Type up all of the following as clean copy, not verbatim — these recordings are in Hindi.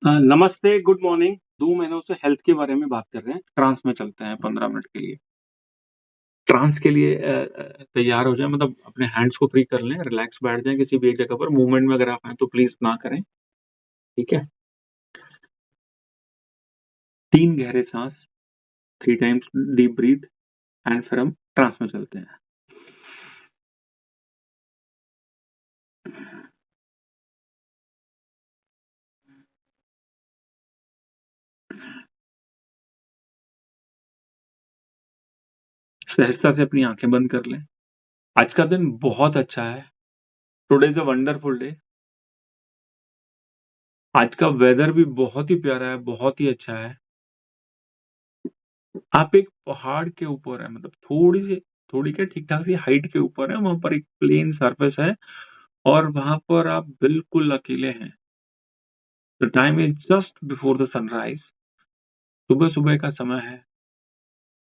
नमस्ते, गुड मॉर्निंग। 2 महीनों से हेल्थ के बारे में बात कर रहे हैं। ट्रांस में चलते हैं 15 मिनट के लिए। ट्रांस के लिए तैयार हो जाएँ, मतलब अपने हैंड्स को फ्री कर लें, रिलैक्स बैठ जाएँ किसी भी एक जगह पर। मूवमेंट में अगर आप हैं तो प्लीज़ ना करें, ठीक है? 3 गहरे साँस, 3 टाइम्स डीप ब्रीथ एंड फिर हम ट्रांस में चलते हैं। सहजता से अपनी आँखें बंद कर लें। आज का दिन बहुत अच्छा है। Today is a wonderful day. आज का वेदर भी बहुत ही प्यारा है, बहुत ही अच्छा है। आप एक पहाड़ के ऊपर हैं, मतलब थोड़ी क्या ठीक-ठाक सी हाइट के ऊपर हैं, वहाँ पर एक प्लेन सरफेस है और वहाँ पर आप बिल्कुल अकेले हैं। The time is just before the sunrise. सुबह-सुबह का समय है,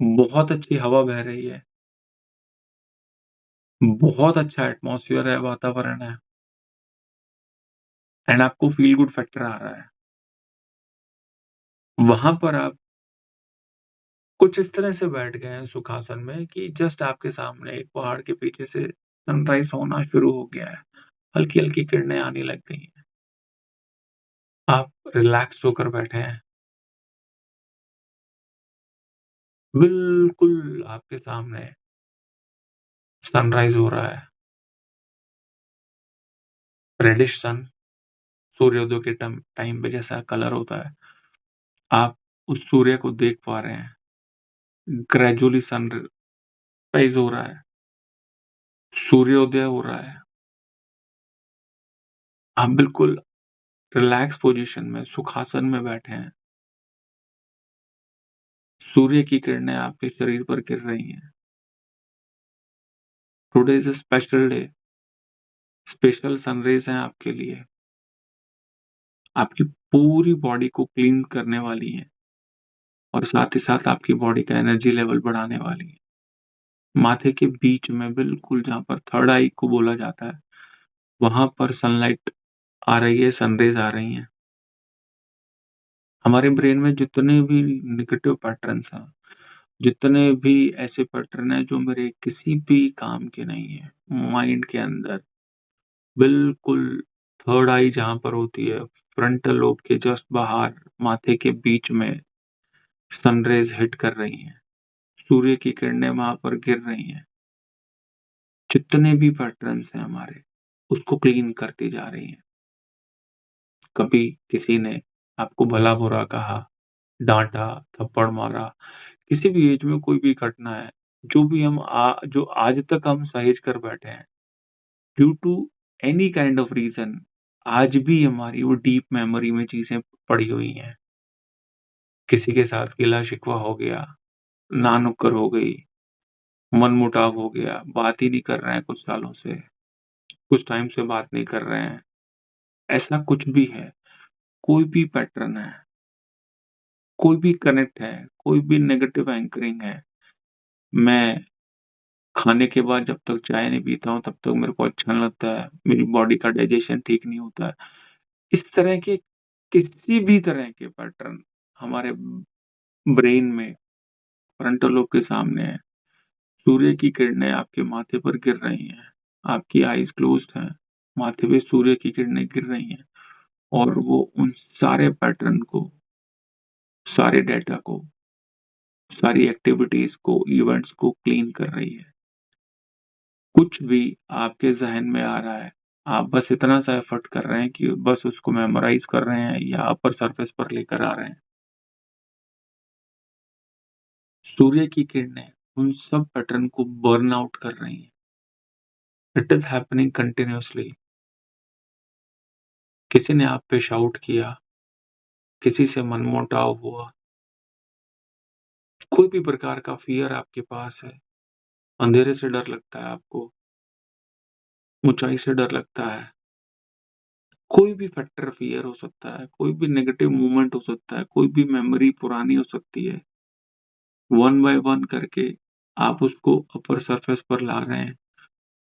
बहुत अच्छी हवा बह रही है, बहुत अच्छा एटमॉस्फियर है, वातावरण है एंड आपको फ़ील गुड फैक्टर आ रहा है। वहाँ पर आप कुछ इस तरह से बैठ गए हैं सुखासन में कि जस्ट आपके सामने एक पहाड़ के पीछे से सनराइज़ होना शुरू हो गया है। हल्की-हल्की किरणें आने लग गई हैं। आप रिलैक्स्ड होकर बैठे हैं। बिल्कुल आपके सामने सनराइज़ हो रहा है। रेडिश सन, सूर्योदय के टाइम पे जैसा कलर होता है, आप उस सूर्य को देख पा रहे हैं। ग्रेजुअली सनराइज़ हो रहा है, सूर्योदय हो रहा है। आप बिल्कुल रिलैक्स पोज़ीशन में सुखासन में बैठे हैं। सूर्य की किरणें आपके शरीर पर गिर रही हैं। Today is a special day. Special sunrays हैं आपके लिए। आपकी पूरी बॉडी को क्लीन करने वाली हैं और साथ ही साथ आपकी बॉडी का एनर्जी लेवल बढ़ाने वाली हैं। माथे के बीच में बिल्कुल जहाँ पर थर्ड आई को बोला जाता है, वहाँ पर सनलाइट आ रही है, सनरेज़ आ रही हैं। हमारे ब्रेन में जितने भी नेगेटिव पैटर्न्स हैं, जितने भी ऐसे पैटर्न हैं जो मेरे किसी भी काम के नहीं है, माइंड के अंदर बिल्कुल थर्ड आई जहाँ पर होती है, फ्रंटल लोब के जस्ट बाहर माथे के बीच में सनरेज़ हिट कर रही हैं। सूर्य की किरणें वहाँ पर गिर रही हैं। जितने भी पैटर्न्स हैं हमारे, उसको क्लीन करती जा रही हैं। कभी किसी ने आपको भला-बुरा कहा, डाँटा, थप्पड़ मारा, किसी भी एज में कोई भी घटना है, जो आज तक हम सहेज कर बैठे हैं, due to any kind of reason, आज भी हमारी वो डीप मेमोरी में चीज़ें पड़ी हुई हैं। किसी के साथ गिला-शिकवा हो गया, नानुक्कर हो गई, मनमुटाव हो गया, बात ही नहीं कर रहे हैं कुछ सालों से, कुछ टाइम से बात नहीं कर रहे हैं। ऐसा कुछ भी है, कोई भी पैटर्न है, कोई भी कनेक्ट है, कोई भी नेगेटिव एंकरिंग है, मैं खाने के बाद जब तक चाय नहीं पीता हूँ, तब तक मेरे को अच्छा नहीं लगता है, मेरी बॉडी का डाइजेशन ठीक नहीं होता है। इस तरह के किसी भी तरह के पैटर्न हमारे ब्रेन में फ्रंटल लोब के सामने है। सूर्य की किरणें आपके माथे पर गिर रही हैं, आपकी आईज़ क्लोज़्ड हैं, माथे पे सूर्य की किरणें गिर रही हैं और वो उन सारे पैटर्न को, सारे डेटा को, सारी एक्टिविटीज़ को, इवेंट्स को क्लीन कर रही है। कुछ भी आपके ज़हन में आ रहा है, आप बस इतना सा एफर्ट कर रहे हैं कि बस उसको मेमोराइज़ कर रहे हैं या अपर सरफेस पर लेकर आ रहे हैं। सूर्य की किरणें उन सब पैटर्न को बर्न आउट कर रही हैं। It is happening continuously. किसी ने आप पे शाउट किया, किसी से मनमुटाव हुआ, कोई भी प्रकार का फ़ियर आपके पास है, अंधेरे से डर लगता है आपको, ऊँचाई से डर लगता है, कोई भी फैक्टर फ़ियर हो सकता है, कोई भी नेगेटिव मूवमेंट हो सकता है, कोई भी मेमोरी पुरानी हो सकती है। वन बाय वन करके आप उसको अपर सरफेस पर ला रहे हैं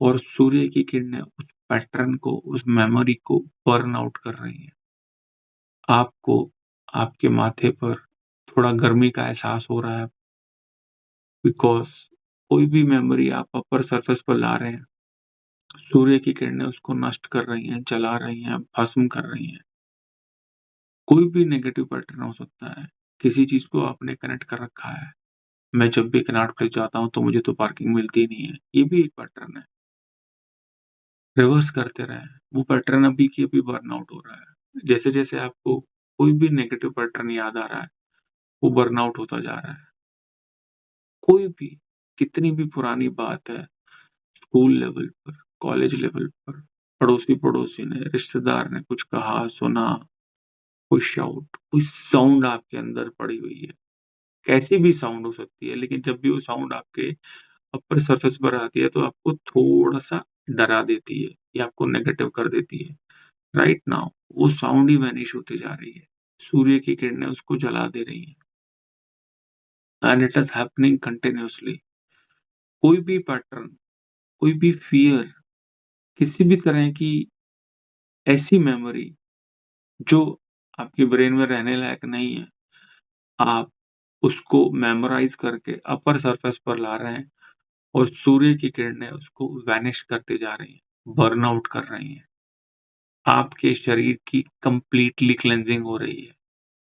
और सूर्य की किरणें उस पैटर्न को, उस मेमोरी को बर्न आउट कर रही हैं। आपको आपके माथे पर थोड़ा गर्मी का एहसास हो रहा है बिकॉज़ कोई भी मेमोरी आप अपर सरफेस पर ला रहे हैं, सूर्य की किरणें उसको नष्ट कर रही हैं, जला रही हैं, भस्म कर रही हैं। कोई भी नेगेटिव पैटर्न हो सकता है, किसी चीज़ को आपने कनेक्ट कर रखा है। मैं जब भी कनॉट प्लेस जाता हूँ तो मुझे तो पार्किंग मिलती नहीं है, ये भी एक पैटर्न है। रिवर्स करते रहें, वो पैटर्न अभी की अभी बर्नआउट हो रहा है। जैसे-जैसे आपको कोई भी नेगेटिव पैटर्न याद आ रहा है, वो बर्नआउट होता जा रहा है। कोई भी, कितनी भी पुरानी बात है, स्कूल लेवल पर, कॉलेज लेवल पर, पड़ोसी-पड़ोसी ने, रिश्तेदार ने कुछ कहा, सुना, कोई शाउट, कोई साउंड आपके अंदर पड़ी हुई है। कैसी भी साउंड हो सकती है, लेकिन जब भी वो साउंड आपके अपर सरफेस पर आती है, तो आपको थोड़ा-सा डरा देती है या आपको नेगेटिव कर देती है। राइट नाउ वो साउंड ही वैनिश होती जा रही है। सूर्य की किरणें उसको जला दे रही हैं and it is happening continuously. कोई भी पैटर्न, कोई भी फ़ियर, किसी भी तरह की ऐसी मेमोरी जो आपके ब्रेन में रहने लायक नहीं है, आप उसको मेमोराइज़ करके अपर सरफेस पर ला रहे हैं और सूर्य की किरणें उसको वैनिश करते जा रही हैं, बर्न आउट कर रही हैं। आपके शरीर की कंप्लीटली क्लींजिंग हो रही है।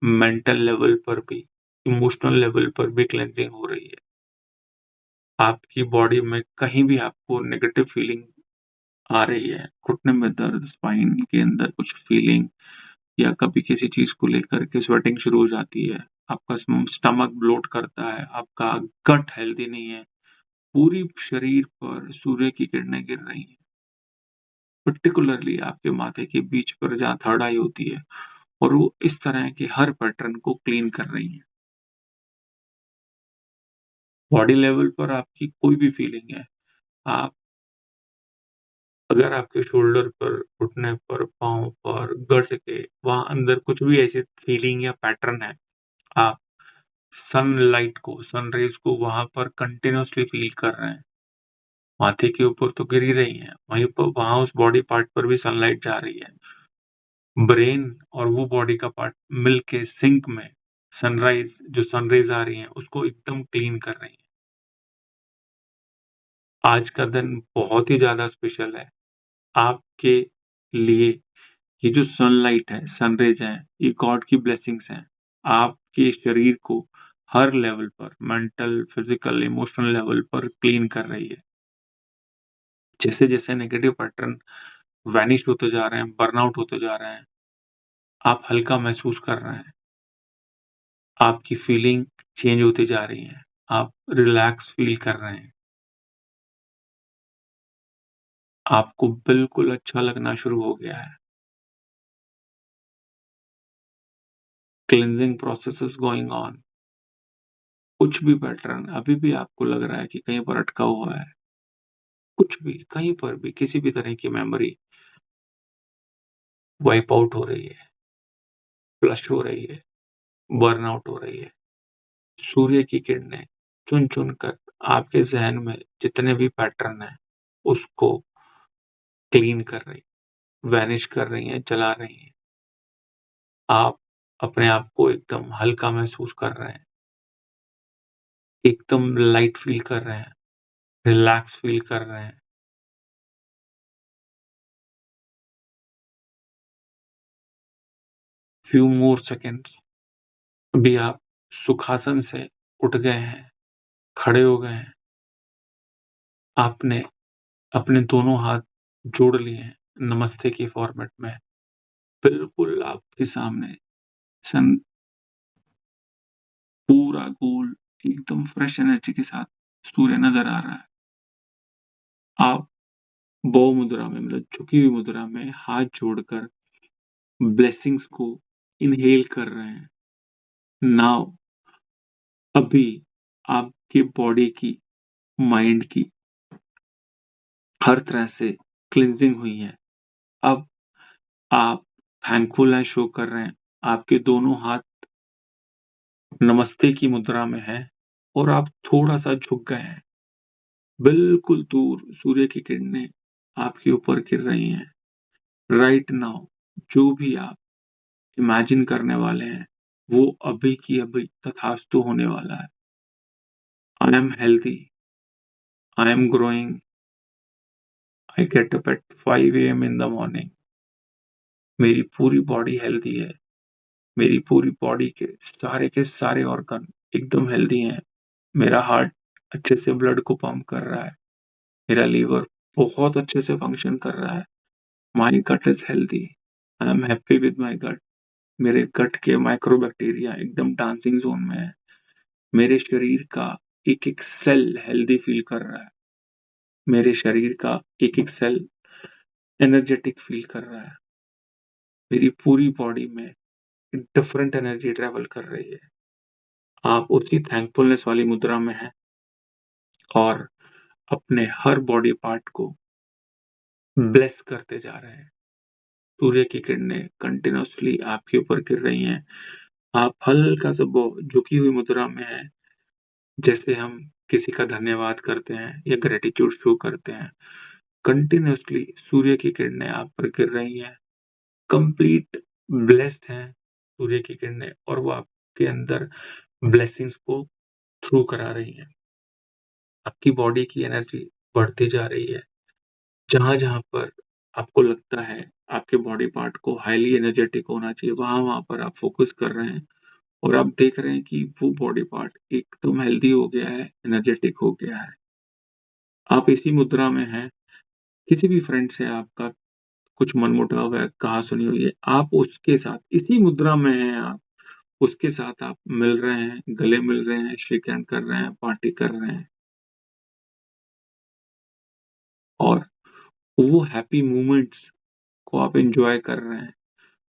मेंटल लेवल पर भी, इमोशनल लेवल पर भी क्लींजिंग हो रही है। आपकी बॉडी में कहीं भी आपको नेगेटिव फीलिंग आ रही है, घुटने में दर्द, स्पाइन के अंदर कुछ फीलिंग या कभी किसी चीज़ को लेकर के स्वेटिंग शुरू हो जाती है, आपका स्टमक ब्लोट करता है, आपका गट हेल्दी नहीं है, पूरी शरीर पर सूर्य की किरणें गिर रही हैं। पर्टिकुलरली आपके माथे के बीच पर जहाँ थर्ड आई होती है और वो इस तरह के हर पैटर्न को क्लीन कर रही हैं। बॉडी लेवल पर आपकी कोई भी फीलिंग है, आप अगर आपके शोल्डर पर, घुटने पर, पाँव पर, गट के वहाँ अंदर कुछ भी ऐसी फीलिंग या पैटर्न है, आप सनलाइट को, सन रेज़ को वहाँ पर कंटीन्यूअसली फ़ील कर रहे हैं। माथे के ऊपर तो गिर ही रही हैं, वहीं पर वहाँ उस बॉडी पार्ट पर भी सनलाइट जा रही है। ब्रेन और वो बॉडी का पार्ट मिलके सिंक में जो सन रेज़ आ रही हैं, उसको एकदम क्लीन कर रही हैं। आज का दिन बहुत ही ज़्यादा स्पेशल है, आपके लिए। ये जो सनलाइट है, सनरेज़ हैं, ये गॉड की ब्लेसिंग्स हैं। आपके शरीर को हर लेवल पर मेंटल, फिज़िकल, इमोशनल लेवल पर क्लीन कर रही है। जैसे-जैसे नेगेटिव पैटर्न वैनिश होते जा रहे हैं, बर्नआउट होते जा रहे हैं, आप हल्का महसूस कर रहे हैं। आपकी फीलिंग चेंज होती जा रही है। आप रिलैक्स फ़ील कर रहे हैं। आपको बिल्कुल अच्छा लगना शुरू हो गया है। Cleansing process is going on. कुछ भी पैटर्न अभी भी आपको लग रहा है कि कहीं पर अटका हुआ है, कुछ भी, कहीं पर भी, किसी भी तरह की मेमोरी वाइप आउट हो रही है, फ्लश हो रही है, बर्न आउट हो रही है। सूर्य की किरणें चुन-चुन कर आपके ज़हन में जितने भी पैटर्न हैं, उसको क्लीन कर रही, वैनिश कर रही हैं, जला रही हैं। आप अपने आप को एकदम हल्का महसूस कर रहे हैं, एकदम लाइट फ़ील कर रहे हैं, रिलैक्स फ़ील कर रहे हैं। फ्यू मोर सेकंड्स, अभी आप सुखासन से उठ गए हैं, खड़े हो गए हैं। आपने अपने दोनों हाथ जोड़ लिए हैं नमस्ते के फॉर्मेट में। बिल्कुल आपके सामने सन पूरा गोल एकदम फ्रेश एनर्जी के साथ सूर्य नज़र आ रहा है। आप बौ मुद्रा में मतलब झुकी हुई मुद्रा में हाथ जोड़कर ब्लेसिंग्स को इन्हेल कर रहे हैं। नाउ अभी आपकी बॉडी की, माइंड की हर तरह से क्लींजिंग हुई है। अब आप थैंकफुलनेस शो कर रहे हैं। आपके दोनों हाथ नमस्ते की मुद्रा में हैं और आप थोड़ा-सा झुक गए हैं। बिल्कुल दूर सूर्य की किरणें आपके ऊपर गिर रही हैं। राइट नाउ जो भी आप इमेजिन करने वाले हैं, वो अभी की अभी तथास्तु होने वाला है। I am healthy, I am growing, I get up at 5 AM in the morning. मेरी पूरी बॉडी हेल्दी है, मेरी पूरी बॉडी के सारे ऑर्गन एकदम हेल्दी हैं। मेरा हार्ट अच्छे से ब्लड को पंप कर रहा है, मेरा लीवर बहुत अच्छे से फंक्शन कर रहा है। My gut is healthy, I am happy with my gut. मेरे गट के माइक्रोबैक्टीरिया एकदम डांसिंग जोन में है। मेरे शरीर का एक एक सेल हेल्दी फील कर रहा है। मेरे शरीर का एक एक सेल एनर्जेटिक फील कर रहा है। मेरी पूरी बॉडी में डिफरेंट एनर्जी ट्रेवल कर रही है। आप उसी थैंकफुलनेस वाली मुद्रा में हैं और अपने हर बॉडी पार्ट को ब्लेस करते जा रहे हैं। सूर्य की किरणें कंटिन्यूअसली आपके ऊपर गिर रही हैं। आप हल्का सा झुकी हुई मुद्रा में हैं, जैसे हम किसी का धन्यवाद करते हैं या ग्रेटिट्यूड शो करते हैं। कंटिन्यूअसली सूर्य की किरणें आप पर गिर रही हैं। कंप्लीट ब्लेस्ड हैं सूर्य की किरणें और वो आपके अंदर ब्लेसिंग्स को थ्रू करा रही हैं। आपकी बॉडी की एनर्जी बढ़ती जा रही है। जहाँ-जहाँ पर आपको लगता है आपके बॉडी पार्ट को हाईली एनर्जेटिक होना चाहिए, वहाँ-वहाँ पर आप फ़ोकस कर रहे हैं और आप देख रहे हैं कि वो बॉडी पार्ट एकदम हेल्दी हो गया है, एनर्जेटिक हो गया है। आप इसी मुद्रा में हैं, किसी भी फ्रेंड से आपका कुछ मनमुटाव है, कहा-सुनी हुई है, आप उसके साथ इसी मुद्रा में हैं आप, उसके साथ आप मिल रहे हैं, गले मिल रहे हैं, शेक हैंड कर रहे हैं, पार्टी कर रहे हैं और वो हैप्पी मोमेंट्स को आप एन्जॉय कर रहे हैं।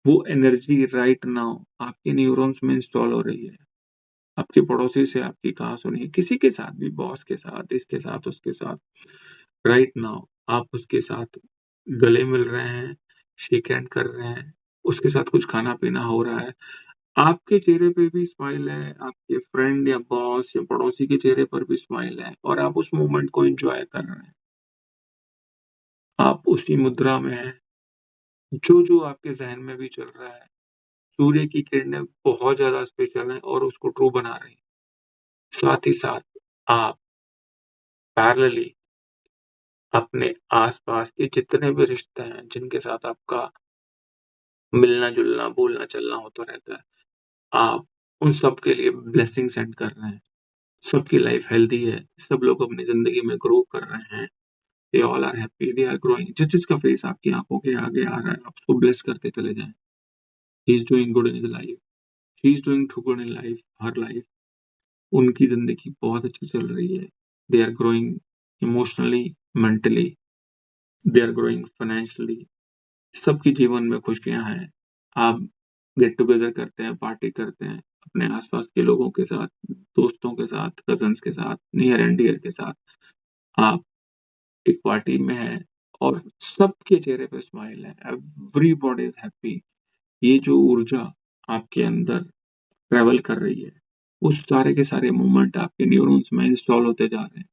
वो एनर्जी राइट नाउ आपके न्यूरॉन्स में इंस्टॉल हो रही है। आपके पड़ोसी से आपकी कहा-सुनी, किसी के साथ भी, बॉस के साथ, इसके साथ, उसके साथ, राइट नाउ आप उसके साथ गले मिल रहे हैं, शेक हैंड कर रहे हैं, उसके साथ कुछ खाना-पीना हो रहा है। आपके चेहरे पे भी स्माइल है, आपके फ्रेंड या बॉस या पड़ोसी के चेहरे पर भी स्माइल है और आप उस मोमेंट को एन्जॉय कर रहे हैं। आप उसी मुद्रा में हैं, जो-जो आपके ज़हन में भी चल रहा है, सूर्य की किरणें बहुत ज़्यादा स्पेशल हैं और उसको ट्रू बना रही हैं। साथ ही साथ आप पैरेलली अपने आस-पास के जितने भी रिश्ते हैं, जिनके साथ आपका मिलना-जुलना, बोलना-चलना होता रहता है, आप उन सब के लिए ब्लेसिंग सेंड कर रहे हैं। सबकी लाइफ हेल्दी है, सब लोग अपनी ज़िंदगी में ग्रो कर रहे हैं। They all are happy, they are growing. जिस-जिसका फेस आपकी आँखों के आगे आ रहा है, आप उसको ब्लेस करते चले जाएँ। He is doing good in his life, she is doing too good in life, her life. उनकी ज़िंदगी बहुत अच्छी चल रही है। They are growing emotionally, mentally, they are growing financially. सबके जीवन में खुशियाँ हैं। आप गेट टुगेदर करते हैं, पार्टी करते हैं, अपने आस-पास के लोगों के साथ, दोस्तों के साथ, कज़िन्स के साथ, नियर एंड डियर के साथ। आप एक पार्टी में हैं और सबके चेहरे पे स्माइल है, एवरीबॉडी इज़ हैप्पी। ये जो ऊर्जा आपके अंदर ट्रैवल कर रही है, वो सारे के सारे मोमेंट आपके न्यूरॉन्स में इंस्टॉल होते जा रहे हैं।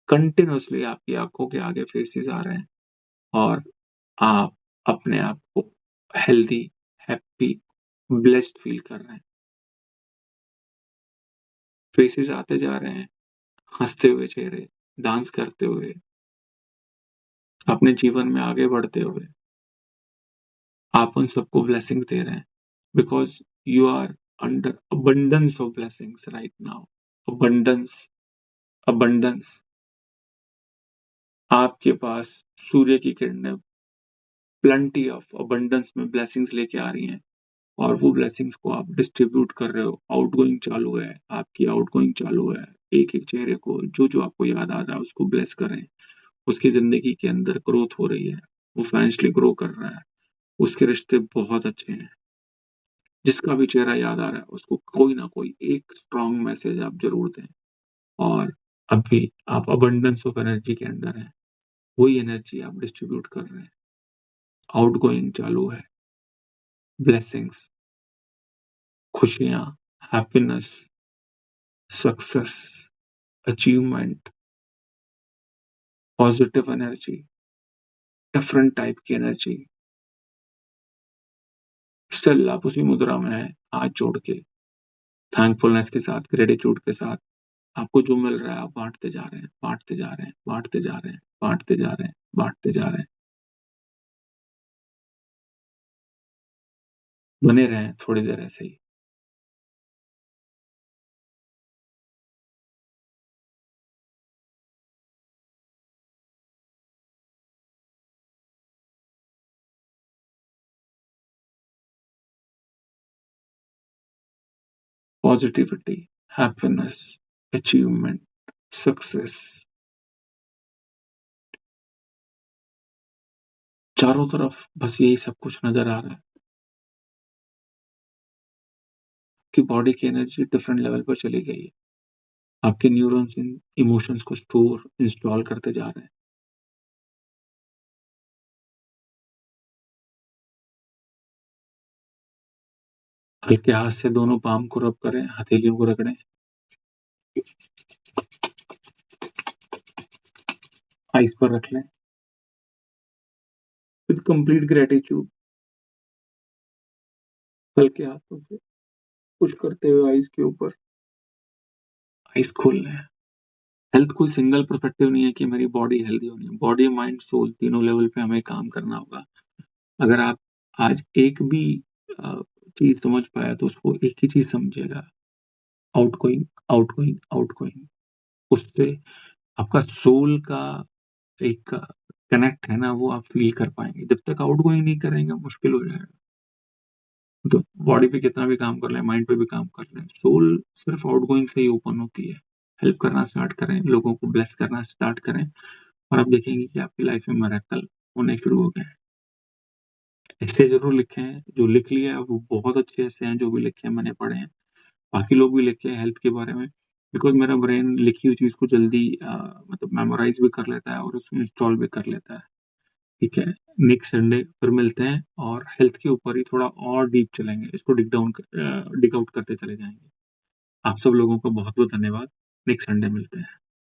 कंटीन्यूअसली आपकी आँखों के आगे फेसेस आ रहे हैं और आप अपने आप को हेल्दी, हैप्पी, ब्लेस्ड फील कर रहे हैं। फेसेस आते जा रहे हैं, हँसते हुए चेहरे, डांस करते हुए, अपने जीवन में आगे बढ़ते हुए। आप उन सबको ब्लेसिंग्स दे रहे हैं because you are under abundance of blessings right now. Abundance, abundance. आपके पास सूर्य की किरणें प्लेंटी ऑफ अबंडेंस में ब्लेसिंग्स लेके आ रही हैं और वो ब्लेसिंग्स को आप डिस्ट्रीब्यूट कर रहे हो। आउटगोइंग चालू है, आपकी आउटगोइंग चालू है। एक-एक चेहरे को जो-जो आपको याद आ रहा है उसको ब्लेस करें। उसकी ज़िंदगी के अंदर ग्रोथ हो रही है, वो फाइनेंशियली ग्रो कर रहा है, उसके रिश्ते बहुत अच्छे हैं। जिसका भी चेहरा याद आ रहा है उसको कोई ना कोई एक स्ट्रॉन्ग मैसेज आप ज़रूर दें और अभी आप अबंडेंस ऑफ एनर्जी के अंदर हैं, वही एनर्जी आप डिस्ट्रीब्यूट कर रहे हैं। आउटगोइंग चालू है, ब्लेसिंग्स, खुशियाँ, happiness, success, achievement, positive energy, different type की एनर्जी स्टिल आप उसी मुद्रा में हैं, हाथ जोड़ के, थैंकफुलनेस के साथ, ग्रेटिट्यूड के साथ, आपको जो मिल रहा है आप बाँटते जा रहे हैं, बाँटते जा रहे हैं, बाँटते जा रहे हैं, बाँटते जा रहे हैं, बाँटते जा रहे हैं। बने रहें थोड़ी देर ऐसे ही। पॉज़िटिविटी, हैप्पीनेस, अचीवमेंट, सक्सेस, चारों तरफ बस यही सब कुछ नज़र आ रहा है। आपकी बॉडी की एनर्जी डिफरेंट लेवल पर चली गई है। आपके न्यूरॉन्स इन इमोशंस को इंस्टॉल करते जा रहे हैं। हल्के हाथ से दोनों पाम को रब करें, हथेलियों को रगड़ें, आइस पर रख लें। विद कंप्लीट ग्रेटिट्यूड हल्के हाथों से पुश करते हुए आइस के ऊपर, आइस खोल लें। हेल्थ कोई सिंगल परस्पेक्टिव नहीं है कि मेरी बॉडी हेल्दी होनी है। बॉडी, माइंड, सोल तीनों लेवल पे हमें काम करना होगा। अगर आप आज एक भी अ, चीज़ समझ पाया तो उसको एक ही चीज़ समझिएगा, आउटगोइंग, आउटगोइंग, आउटगोइंग। उससे आपका सोल का एक कनेक्ट है ना, वो आप फ़ील कर पाएँगे। जब तक आउटगोइंग नहीं करेंगे मुश्किल हो जाएगा। तो बॉडी पे कितना भी काम कर लें, माइंड पे भी काम कर लें, सोल सिर्फ़ आउटगोइंग से ही ओपन होती है। हेल्प करना स्टार्ट करें, लोगों को ब्लेस करना स्टार्ट करें और आप देखेंगे कि आपकी लाइफ़ में मिरेकल होने शुरू हो गए हैं। एस्से ज़रूर लिखें, जो लिख लिया है वो बहुत अच्छे एस्से हैं जो भी लिखे हैं मैंने पढ़े हैं। बाकी लोग भी लिखे हैं हेल्थ के बारे में, बिकॉज़ मेरा ब्रेन लिखी हुई चीज़ को जल्दी मतलब मेमोराइज़ भी कर लेता है और उसको इंस्टॉल भी कर लेता है। ठीक है? नेक्स्ट संडे फिर मिलते हैं और हेल्थ के ऊपर ही थोड़ा और डीप चलेंगे। इसको डिग आउट करते चले जाएँगे। आप सब लोगों का बहुत-बहुत धन्यवाद। नेक्स्ट संडे मिलते हैं।